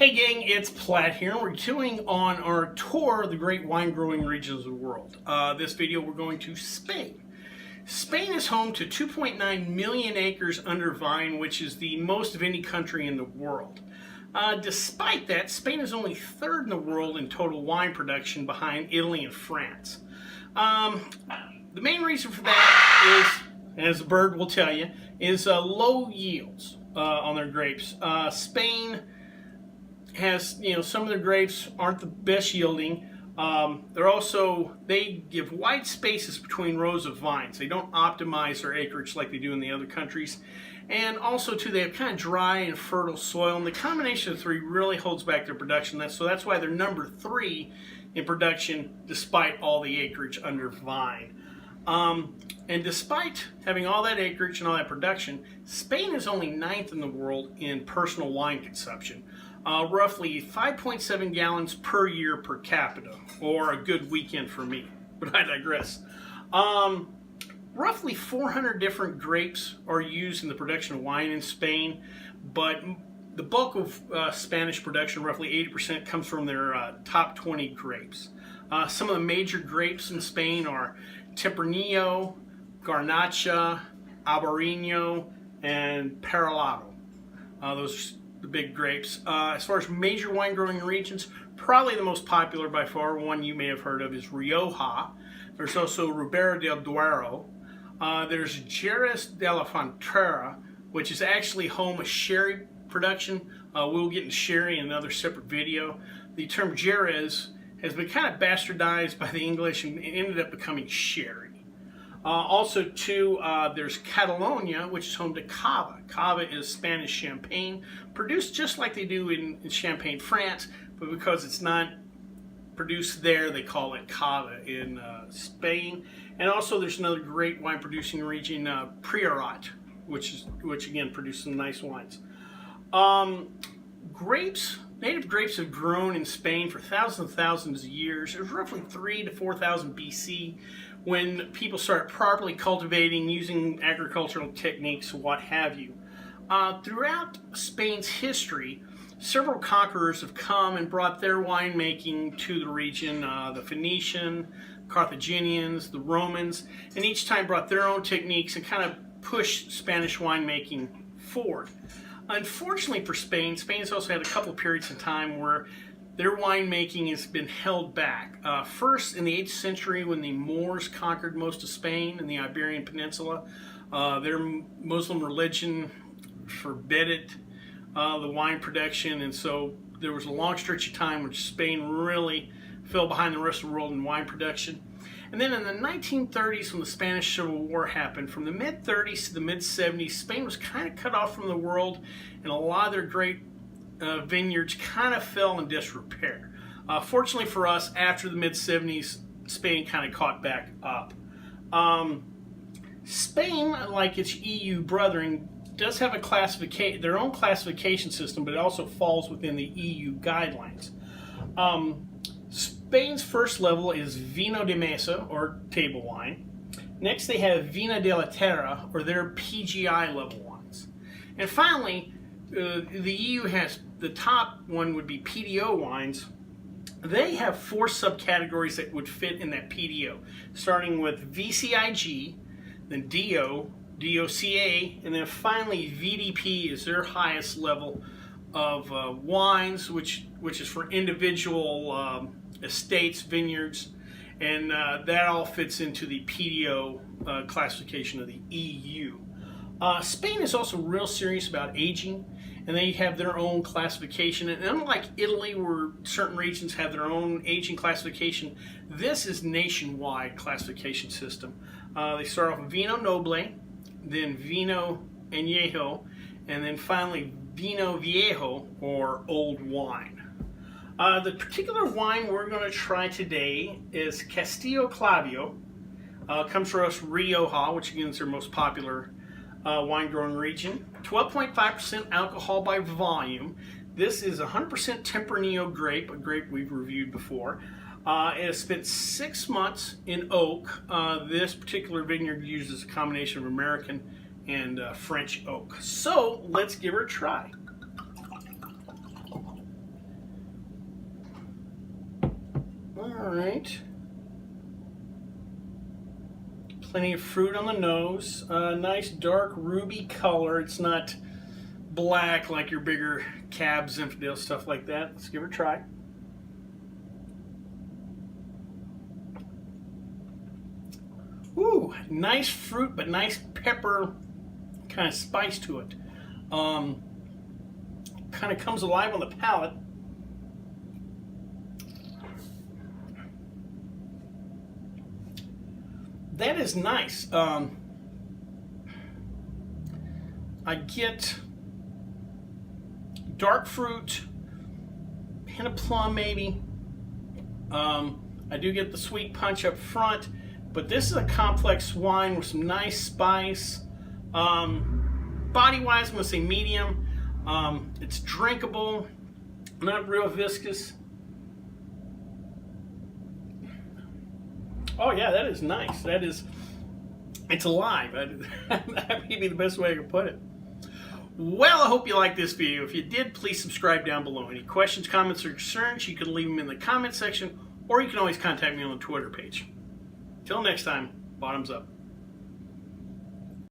Hey gang, it's Platt here. We're continuing on our tour of the great wine growing regions of the world. This video we're going to Spain. Spain is home to 2.9 million acres under vine, which is the most of any country in the world. Despite that, Spain is only third in the world in total wine production behind Italy and France. The main reason for that is, as the bird will tell you, is low yields on their grapes. Spain has, some of their grapes aren't the best yielding. They give wide spaces between rows of vines. They don't optimize their acreage like they do in the other countries. And also too, they have kind of dry and fertile soil, and the combination of the three really holds back their production. So that's why they're number 3 in production despite all the acreage under vine. And despite having all that acreage and all that production, Spain is only 9th in the world in personal wine consumption. Roughly 5.7 gallons per year per capita, or a good weekend for me, but I digress. Roughly 400 different grapes are used in the production of wine in Spain, but the bulk of Spanish production, roughly 80%, comes from their top 20 grapes. Some of the major grapes in Spain are Tempranillo, Garnacha, Albarino, and Parellado. Those are the big grapes. As far as major wine growing regions, probably the most popular by far, one you may have heard of, is Rioja. There's also Ribera del Duero. There's Jerez de la Frontera, which is actually home of sherry production. We'll get into sherry in another separate video. The term Jerez has been kind of bastardized by the English and ended up becoming sherry. Also, too, there's Catalonia, which is home to Cava. Cava is Spanish champagne, produced just like they do in Champagne, France, but because it's not produced there, they call it Cava in Spain. And also, there's another great wine-producing region, Priorat, which again produces some nice wines. Native grapes have grown in Spain for thousands and thousands of years. It was roughly 3,000 to 4,000 BC when people started properly cultivating, using agricultural techniques, what have you. Throughout Spain's history, several conquerors have come and brought their winemaking to the region. The Phoenician, Carthaginians, the Romans, and each time brought their own techniques and kind of pushed Spanish winemaking forward. Unfortunately for Spain, Spain's also had a couple of periods in time where their winemaking has been held back. First, in the 8th century, when the Moors conquered most of Spain in the Iberian Peninsula, their Muslim religion forbade the wine production, and so there was a long stretch of time when Spain really fell behind the rest of the world in wine production. And then in the 1930s, when the Spanish Civil War happened, from the mid-30s to the mid-70s, Spain was kind of cut off from the world, and a lot of their great vineyards kind of fell in disrepair. Fortunately for us, after the mid-70s, Spain kind of caught back up. Spain, like its EU brethren, does have their own classification system, but it also falls within the EU guidelines. Spain's first level is Vino de Mesa, or table wine. Next, they have Vina de la Terra, or their PGI level wines. And finally, the EU has the top one would be PDO wines. They have 4 subcategories that would fit in that PDO, starting with VCIG, then DO, DOCA, and then finally VDP is their highest level of wines, which is for individual estates, vineyards, and that all fits into the PDO classification of the EU. Spain is also real serious about aging, and they have their own classification. And unlike Italy, where certain regions have their own aging classification, this is nationwide classification system. They start off with Vino Noble, then Vino Añejo, and then finally Vino Viejo, or old wine. The particular wine we're going to try today is Castillo Clavijo. Comes from us Rioja, which again is their most popular wine growing region. 12.5% alcohol by volume. This is 100% Tempranillo grape, a grape we've reviewed before. It has spent 6 months in oak. This particular vineyard uses a combination of American and French oak. So let's give her a try. All right. Plenty of fruit on the nose. Nice dark ruby color. It's not black like your bigger Cab, Zinfandel, stuff like that. Let's give it a try. Ooh, nice fruit, but nice pepper kind of spice to it. Kind of comes alive on the palate. That is nice. I get dark fruit, hint of plum maybe. I do get the sweet punch up front, but this is a complex wine with some nice spice. Body-wise, I'm going to say medium. It's drinkable, not real viscous. Oh yeah, that is nice. It's alive. That may be the best way I can put it. Well, I hope you liked this video. If you did, please subscribe down below. Any questions, comments, or concerns, you can leave them in the comment section, or you can always contact me on the Twitter page. Till next time, bottoms up.